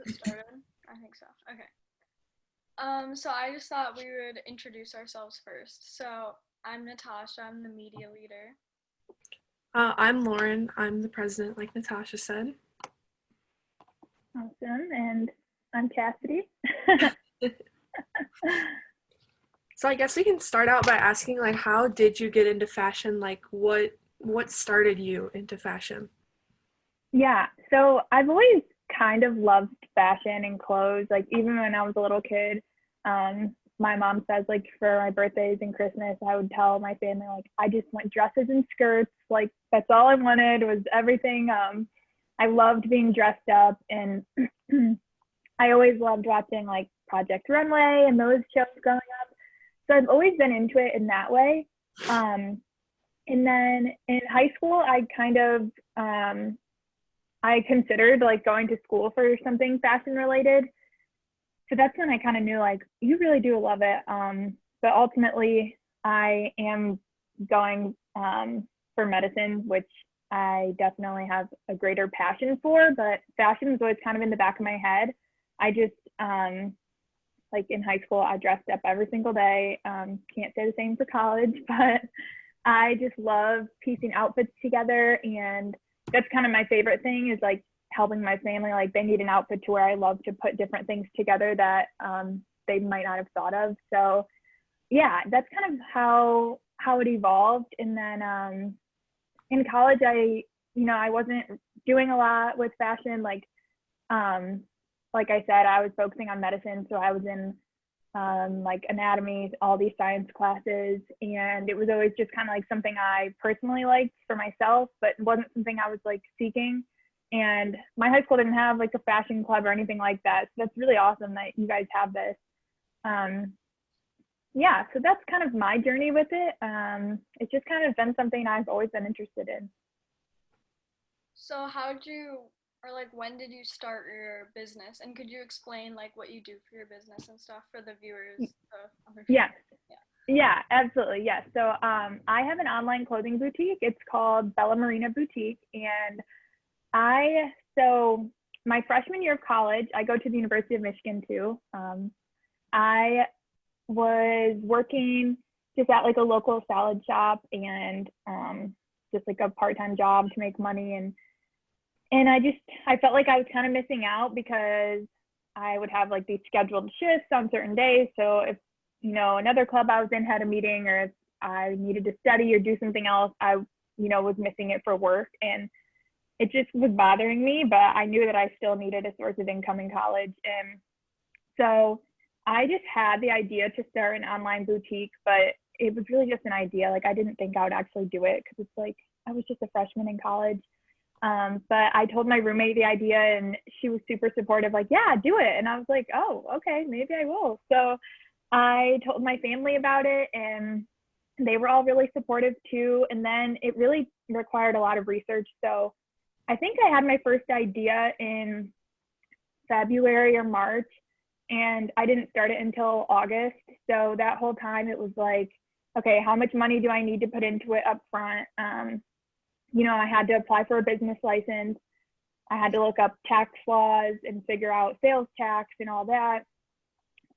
Just started? I think so. Okay. So I just thought we would introduce ourselves first. So I'm Natasha. I'm the media leader. I'm Lauren. I'm the president, like Natasha said. Awesome. And I'm Cassidy. So I guess we can start out by asking, like, how did you get into fashion? Like, what started you into fashion? Yeah, so I've always kind of loved fashion and clothes. Like even when I was a little kid, my mom says like for my birthdays and Christmas, I would tell my family like I just want dresses and skirts. Like that's all I wanted was everything. I loved being dressed up, and I always loved watching like Project Runway and those shows growing up. So I've always been into it in that way. Um, and then in high school, I considered like going to school for something fashion related. So that's when I kind of knew like you really do love it. But ultimately, I am going for medicine, which I definitely have a greater passion for. But fashion is always kind of in the back of my head. I just like in high school, I dressed up every single day. Can't say the same for college, but I just love piecing outfits together, and that's kind of my favorite thing is like helping my family. Like they need an outfit to wear. I love to put different things together that they might not have thought of. So yeah, that's kind of how it evolved. And then in college, I wasn't doing a lot with fashion. Like I said, I was focusing on medicine, so I was in like anatomy, all these science classes. And it was always just kind of like something I personally liked for myself, but it wasn't something I was like seeking. And my high school didn't have like a fashion club or anything like that. So that's really awesome that you guys have this. Um, yeah, so that's kind of my journey with it. It's just kind of been something I've always been interested in. So how'd you, or like when did you start your business? And could you explain like what you do for your business and stuff for the viewers, the other Yes, viewers? Yeah. yeah, absolutely. Yes. So I have an online clothing boutique. It's called Bella Marina Boutique. And I, so my freshman year of college, I go to the University of Michigan too. I was working just at like a local salad shop, and just like a part-time job to make money. And I felt like I was kind of missing out because I would have like these scheduled shifts on certain days. So if, another club I was in had a meeting, or if I needed to study or do something else, I, was missing it for work. And it just was bothering me, but I knew that I still needed a source of income in college. And so I just had the idea to start an online boutique, but it was really just an idea. Like I didn't think I would actually do it because it's like I was just a freshman in college. But I told my roommate the idea, and she was super supportive, like, yeah, do it. And I was like, oh, okay, maybe I will. So I told my family about it, and they were all really supportive too. And then it really required a lot of research. So I think I had my first idea in February or March, and I didn't start it until August. So that whole time it was like, okay, how much money do I need to put into it up front? I had to apply for a business license. I had to look up tax laws and figure out sales tax and all that.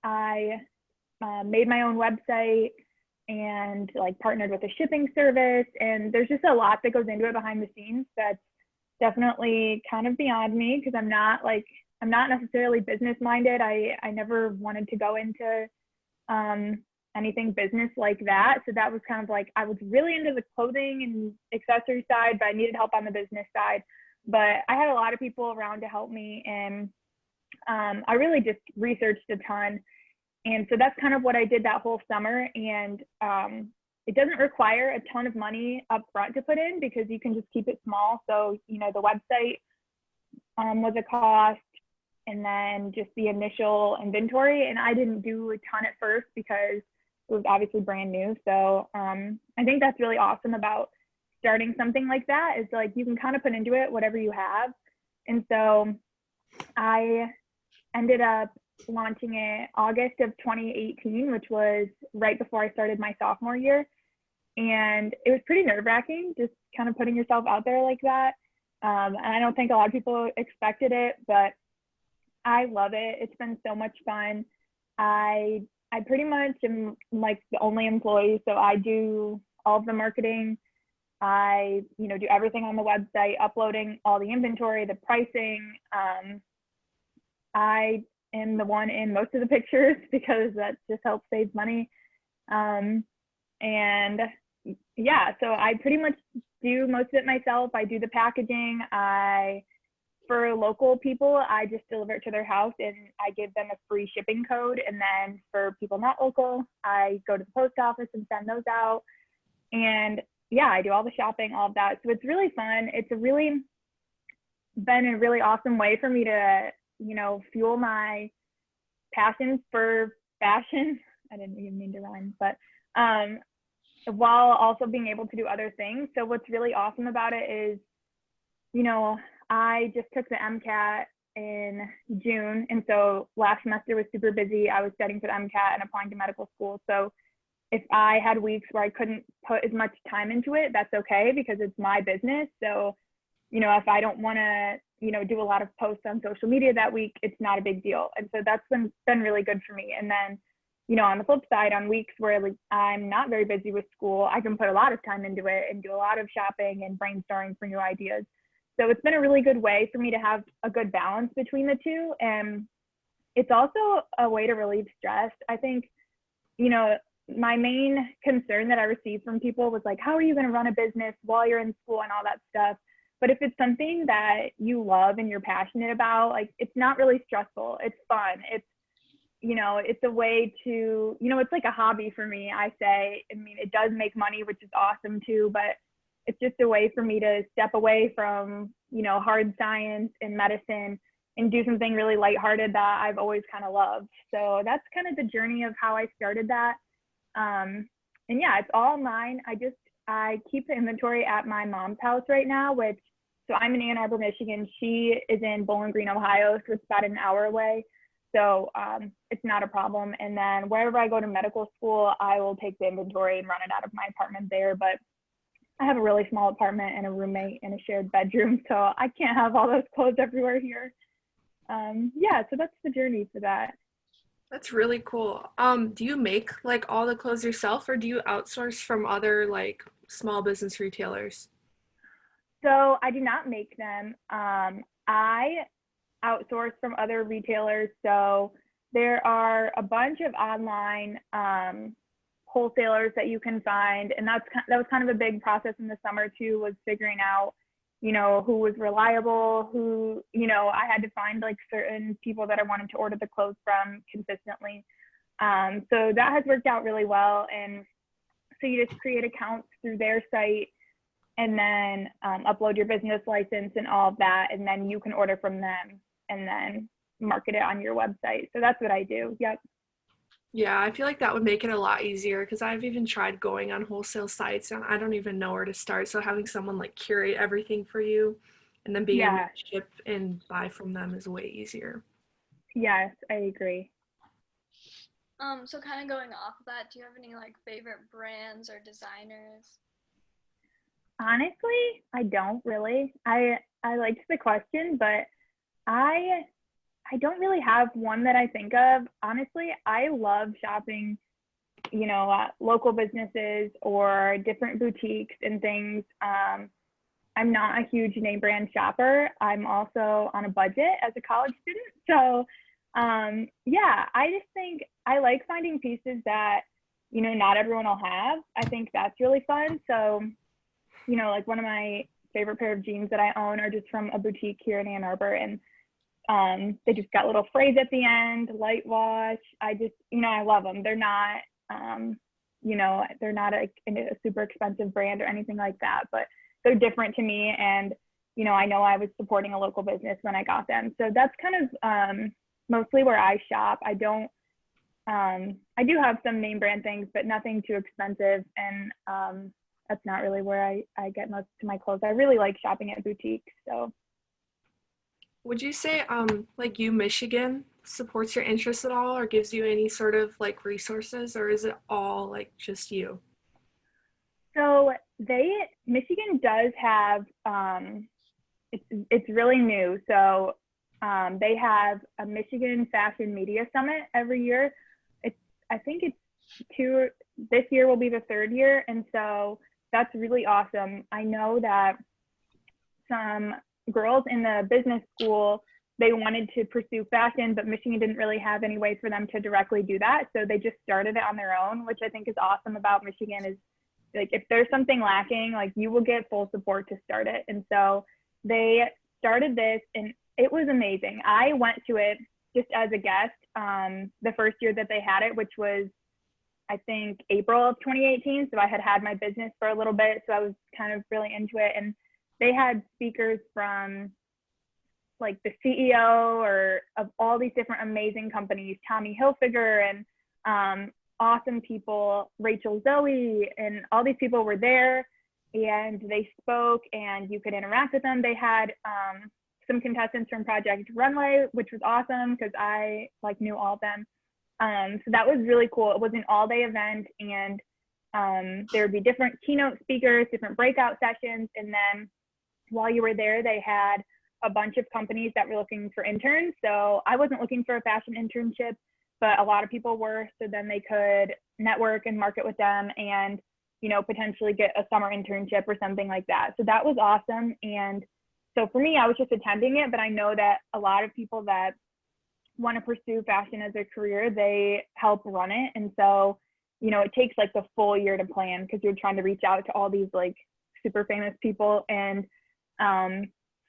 I made my own website and like partnered with a shipping service. And there's just a lot that goes into it behind the scenes that's definitely kind of beyond me, because I'm not necessarily business minded. I never wanted to go into anything business like that. So that was kind of like I was really into the clothing and accessory side, but I needed help on the business side. But I had a lot of people around to help me, and I really just researched a ton. And so that's kind of what I did that whole summer. And it doesn't require a ton of money up front to put in, because you can just keep it small. So, the website was a cost, and then just the initial inventory. And I didn't do a ton at first because it was obviously brand new. So I think that's really awesome about starting something like that, is like you can kind of put into it whatever you have. And so I ended up launching it August of 2018, which was right before I started my sophomore year. And it was pretty nerve-wracking, just kind of putting yourself out there like that. And I don't think a lot of people expected it, but I love it. It's been so much fun. I I pretty much am like the only employee, so I do all of the marketing. I, do everything on the website, uploading all the inventory, the pricing. I am the one in most of the pictures because that just helps save money. Um, and yeah, so I pretty much do most of it myself. I do the packaging. For local people, I just deliver it to their house and I give them a free shipping code. And then for people not local, I go to the post office and send those out. And yeah, I do all the shopping, all of that. So it's really fun. It's been a really awesome way for me to, fuel my passion for fashion. I didn't even mean to rhyme, but while also being able to do other things. So what's really awesome about it is, I just took the MCAT in June. And so last semester was super busy. I was studying for the MCAT and applying to medical school. So if I had weeks where I couldn't put as much time into it, that's okay because it's my business. So, if I don't want to, do a lot of posts on social media that week, it's not a big deal. And so that's been really good for me. And then, on the flip side, on weeks where like I'm not very busy with school, I can put a lot of time into it and do a lot of shopping and brainstorming for new ideas. So it's been a really good way for me to have a good balance between the two. And it's also a way to relieve stress. I think, my main concern that I received from people was like, how are you going to run a business while you're in school and all that stuff? But if it's something that you love and you're passionate about, like it's not really stressful. It's fun. It's a way to, it's like a hobby for me, I say. I mean, it does make money, which is awesome too, but it's just a way for me to step away from, hard science and medicine and do something really lighthearted that I've always kind of loved. So that's kind of the journey of how I started that. And yeah, it's all mine. I keep the inventory at my mom's house right now, so I'm in Ann Arbor, Michigan. She is in Bowling Green, Ohio, so it's about an hour away. So it's not a problem. And then wherever I go to medical school, I will take the inventory and run it out of my apartment there. But I have a really small apartment and a roommate and a shared bedroom, so I can't have all those clothes everywhere here. Yeah, so that's the journey for that. That's really cool. Do you make like all the clothes yourself or do you outsource from other like small business retailers? So I do not make them. I outsource from other retailers. So there are a bunch of online wholesalers that you can find, and that was kind of a big process in the summer too, was figuring out, who was reliable, I had to find like certain people that I wanted to order the clothes from consistently. So that has worked out really well. And so you just create accounts through their site and then upload your business license and all of that. And then you can order from them and then market it on your website. So that's what I do. Yep. Yeah, I feel like that would make it a lot easier because I've even tried going on wholesale sites and I don't even know where to start. So having someone like curate everything for you and then being able Yeah. to ship and buy from them is way easier. Yes, I agree. So kind of going off of that, do you have any like favorite brands or designers? Honestly, I don't really. I liked the question, but I I don't really have one that I think of. Honestly, I love shopping, local businesses or different boutiques and things. I'm not a huge name brand shopper. I'm also on a budget as a college student. So, yeah, I just think I like finding pieces that, not everyone will have. I think that's really fun. So, like one of my favorite pair of jeans that I own are just from a boutique here in Ann Arbor. And they just got little phrase at the end, light wash. I just, I love them. They're not, they're not a super expensive brand or anything like that, but they're different to me. And, I know I was supporting a local business when I got them. So that's kind of mostly where I shop. I do have some name brand things, but nothing too expensive. And that's not really where I get most of my clothes. I really like shopping at boutiques. So. Would you say like Michigan supports your interests at all or gives you any sort of like resources or is it all like just you? So Michigan does have it's really new. So They have a Michigan Fashion Media Summit every year. I think it's this year will be the third year. And so that's really awesome. I know that some girls in the business school, they wanted to pursue fashion, but Michigan didn't really have any way for them to directly do that. So they just started it on their own, which I think is awesome about Michigan is like, if there's something lacking, like you will get full support to start it. And so they started this and it was amazing. I went to it just as a guest the first year that they had it, which was, I think, April of 2018. So I had my business for a little bit. So I was kind of really into it. And they had speakers from like the CEO or of all these different amazing companies, Tommy Hilfiger and awesome people, Rachel Zoe, and all these people were there and they spoke and you could interact with them. They had some contestants from Project Runway, which was awesome because I like knew all of them. So that was really cool. It was an all-day event and there would be different keynote speakers, different breakout sessions. And then while you were there, they had a bunch of companies that were looking for interns. So I wasn't looking for a fashion internship, but a lot of people were. So then they could network and market with them and, you know, potentially get a summer internship or something like that. So that was awesome. And so for me, I was just attending it, but I know that a lot of people that want to pursue fashion as a career, they help run it. And so, you know, it takes like the full year to plan because you're trying to reach out to all these like super famous people and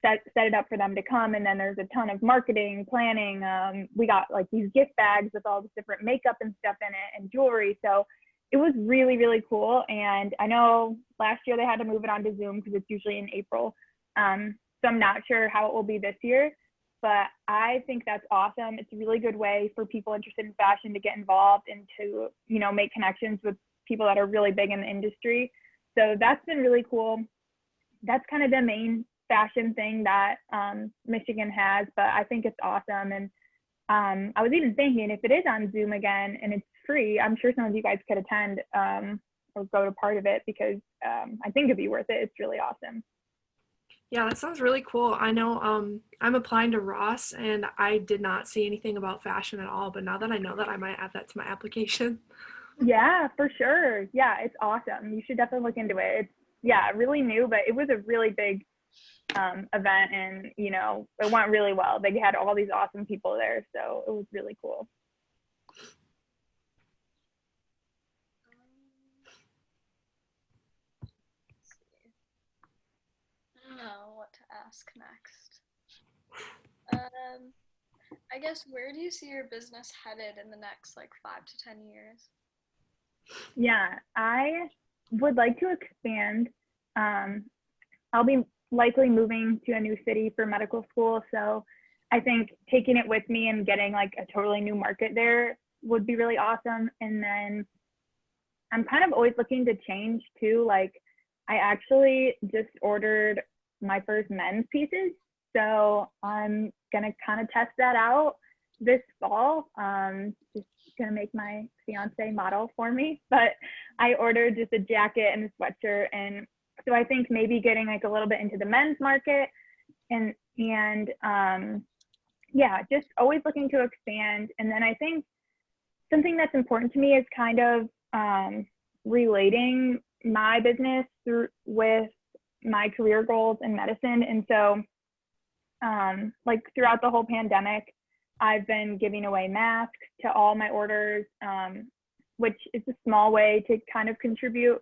set it up for them to come. And then there's a ton of marketing, planning. We got like these gift bags with all this different makeup and stuff in it and jewelry. So it was really, really cool. And I know last year they had to move it on to Zoom because it's usually in April. So I'm not sure how it will be this year, but I think that's awesome. It's a really good way for people interested in fashion to get involved and to, you know, make connections with people that are really big in the industry. So that's been really cool. That's kind of the main fashion thing that Michigan has, but I think it's awesome. And I was even thinking if it is on Zoom again and it's free, I'm sure some of you guys could attend or go to part of it because I think it'd be worth it. It's really awesome. Yeah, that sounds really cool. I know I'm applying to Ross and I did not see anything about fashion at all, but now that I know that, I might add that to my application. Yeah, for sure. Yeah, it's awesome. You should definitely look into it. It's really new, but it was a really big event and, you know, it went really well. They had all these awesome people there, so it was really cool. I don't know what to ask next. I guess where do you see your business headed in the next like 5 to 10 years? Yeah, I would like to expand. I'll be likely moving to a new city for medical school. So I think taking it with me and getting like a totally new market there would be really awesome. And then I'm kind of always looking to change too. Like I actually just ordered my first men's pieces. So I'm gonna kind of test that out this fall. Just gonna make my fiance model for me, but I ordered just a jacket and a sweatshirt. And so I think maybe getting like a little bit into the men's market and yeah, just always looking to expand. And then I think something that's important to me is kind of relating my business with my career goals in medicine. And so like throughout the whole pandemic, I've been giving away masks to all my orders, which is a small way to kind of contribute.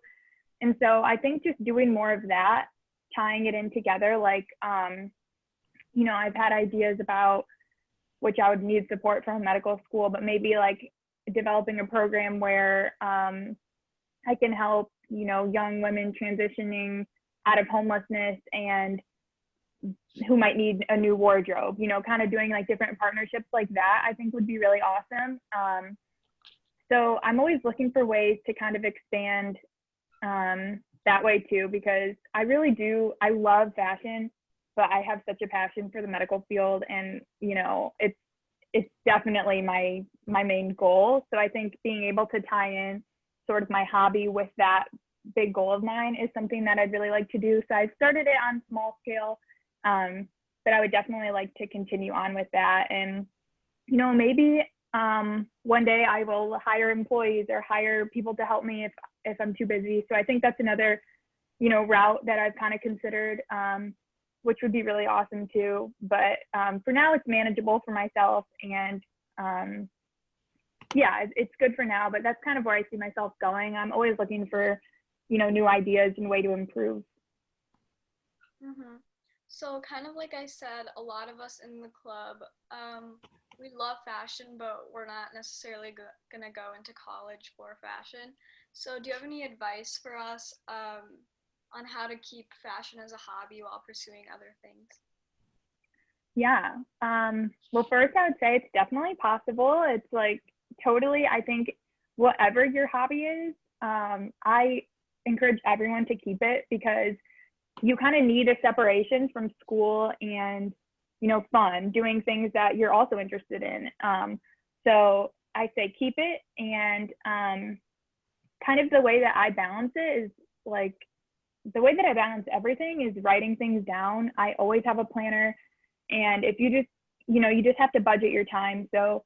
And so I think just doing more of that, tying it in together, like, you know, I've had ideas about which I would need support from medical school, but maybe like developing a program where I can help, you know, young women transitioning out of homelessness and who might need a new wardrobe, you know, kind of doing like different partnerships like that, I think would be really awesome. So I'm always looking for ways to kind of expand that way too, because I really do, I love fashion, but I have such a passion for the medical field and, you know, it's definitely my main goal. So I think being able to tie in sort of my hobby with that big goal of mine is something that I'd really like to do. So I've started it on small scale, but I would definitely like to continue on with that. And, maybe one day I will hire employees or hire people to help me if I'm too busy. So I think that's another, route that I've kind of considered, which would be really awesome too. But for now, it's manageable for myself. And yeah, it's good for now, but that's kind of where I see myself going. I'm always looking for, new ideas and way to improve. So kind of like I said, a lot of us in the club, we love fashion, but we're not necessarily gonna go into college for fashion. So do you have any advice for us on how to keep fashion as a hobby while pursuing other things? Yeah. Well, first I would say it's definitely possible. It's like totally, I think whatever your hobby is, I encourage everyone to keep it because you kind of need a separation from school and, fun, doing things that you're also interested in. So I say keep it. And kind of the way that I balance it is like, the way that I balance everything is writing things down. I always have a planner. And if you just, you just have to budget your time. So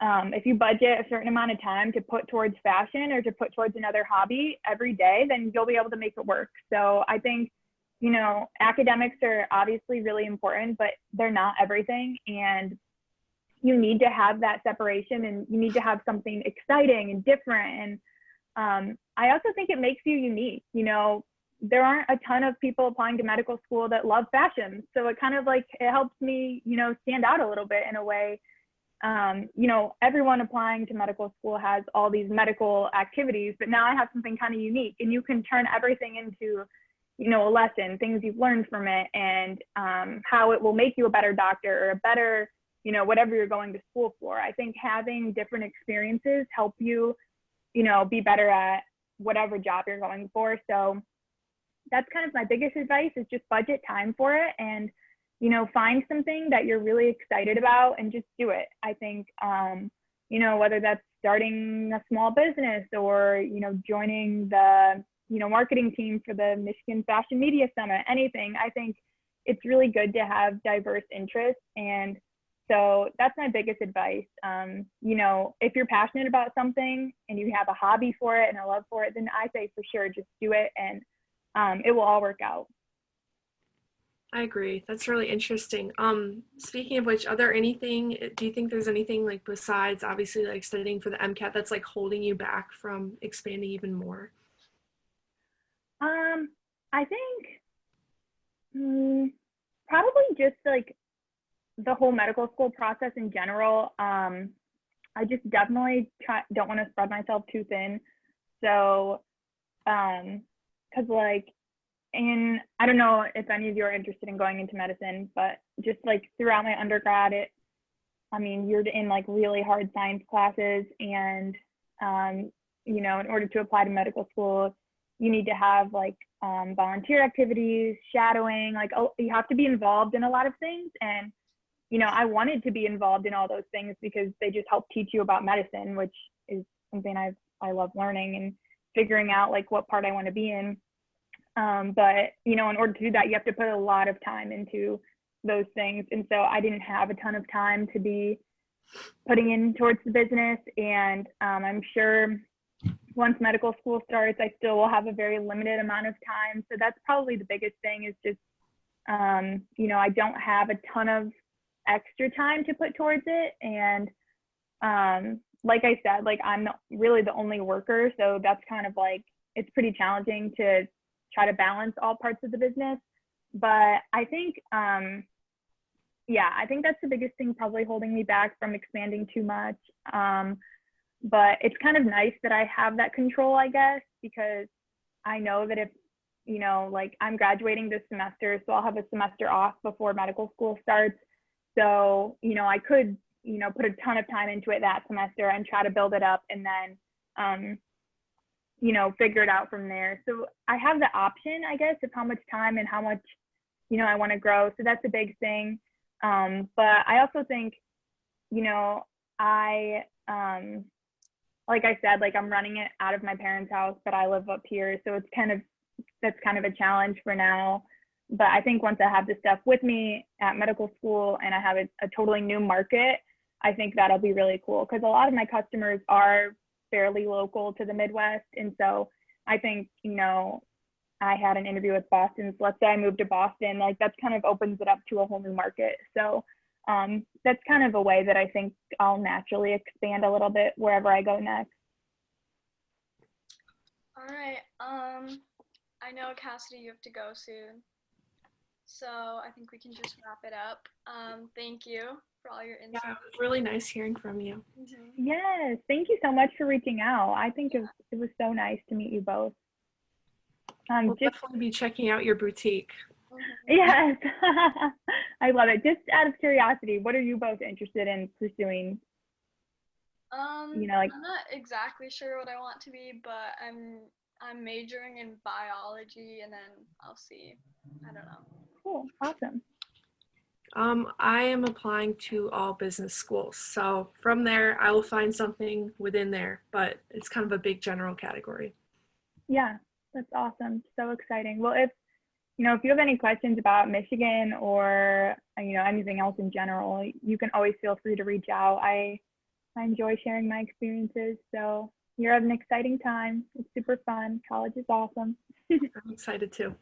if you budget a certain amount of time to put towards fashion or to put towards another hobby every day, then you'll be able to make it work. So I think, academics are obviously really important, but they're not everything. And you need to have that separation and you need to have something exciting and different. And I also think it makes you unique. There aren't a ton of people applying to medical school that love fashion. So it kind of like, it helps me, stand out a little bit in a way. Everyone applying to medical school has all these medical activities, but now I have something kind of unique and you can turn everything into, a lesson, things you've learned from it and how it will make you a better doctor or a better, whatever you're going to school for. I think having different experiences help you, be better at whatever job you're going for. So that's kind of my biggest advice is just budget time for it and, find something that you're really excited about and just do it. I think, whether that's starting a small business or, joining the, marketing team for the Michigan Fashion Media Summit, anything, I think it's really good to have diverse interests. And so that's my biggest advice. If you're passionate about something and you have a hobby for it and a love for it, then I say for sure, just do it and it will all work out. I agree. That's really interesting. Speaking of which, do you think there's anything like besides obviously like studying for the MCAT that's like holding you back from expanding even more? I think probably just like the whole medical school process in general. I just definitely don't want to spread myself too thin. So, cause like, and I don't know if any of you are interested in going into medicine, but just like throughout my undergrad, you're in like really hard science classes and, in order to apply to medical school, you need to have like volunteer activities, shadowing, like, you have to be involved in a lot of things. And, I wanted to be involved in all those things because they just help teach you about medicine, which is something I love learning and figuring out like what part I want to be in. But, in order to do that, you have to put a lot of time into those things. And so I didn't have a ton of time to be putting in towards the business. And I'm sure once medical school starts, I still will have a very limited amount of time. So that's probably the biggest thing is just, I don't have a ton of extra time to put towards it. And like I said, like I'm really the only worker. So that's kind of like, it's pretty challenging to try to balance all parts of the business. But I think, I think that's the biggest thing probably holding me back from expanding too much. But it's kind of nice that I have that control, I guess, because I know that if, like I'm graduating this semester, so I'll have a semester off before medical school starts. So, I could, put a ton of time into it that semester and try to build it up and then, figure it out from there. So I have the option, I guess, of how much time and how much, I want to grow. So that's a big thing. But I also think, like I said, like I'm running it out of my parents' house, but I live up here. So that's kind of a challenge for now. But I think once I have this stuff with me at medical school and I have a totally new market, I think that'll be really cool because a lot of my customers are fairly local to the Midwest. And so I think, I had an interview with Boston. So let's say I moved to Boston, like that's kind of opens it up to a whole new market. So that's kind of a way that I think I'll naturally expand a little bit wherever I go next. All right. I know, Cassidy, you have to go soon. So I think we can just wrap it up. Thank you for all your insight. Yeah, it was really nice hearing from you. Mm-hmm. Yes, thank you so much for reaching out. I think it was so nice to meet you both. We'll definitely be checking out your boutique. Mm-hmm. Yes, I love it. Just out of curiosity, what are you both interested in pursuing? I'm not exactly sure what I want to be, but I'm majoring in biology, and then I'll see. I don't know. Cool, awesome. I am applying to all business schools. So from there, I will find something within there, but it's kind of a big general category. Yeah, that's awesome. So exciting. Well, if you have any questions about Michigan or, anything else in general, you can always feel free to reach out. I enjoy sharing my experiences. So you're having an exciting time. It's super fun. College is awesome. I'm excited too.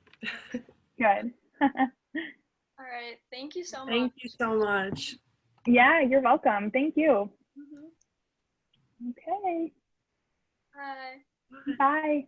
Good. All right. Thank you so much. Thank you so much. Yeah, you're welcome. Thank you. Mm-hmm. Okay. Bye. Bye.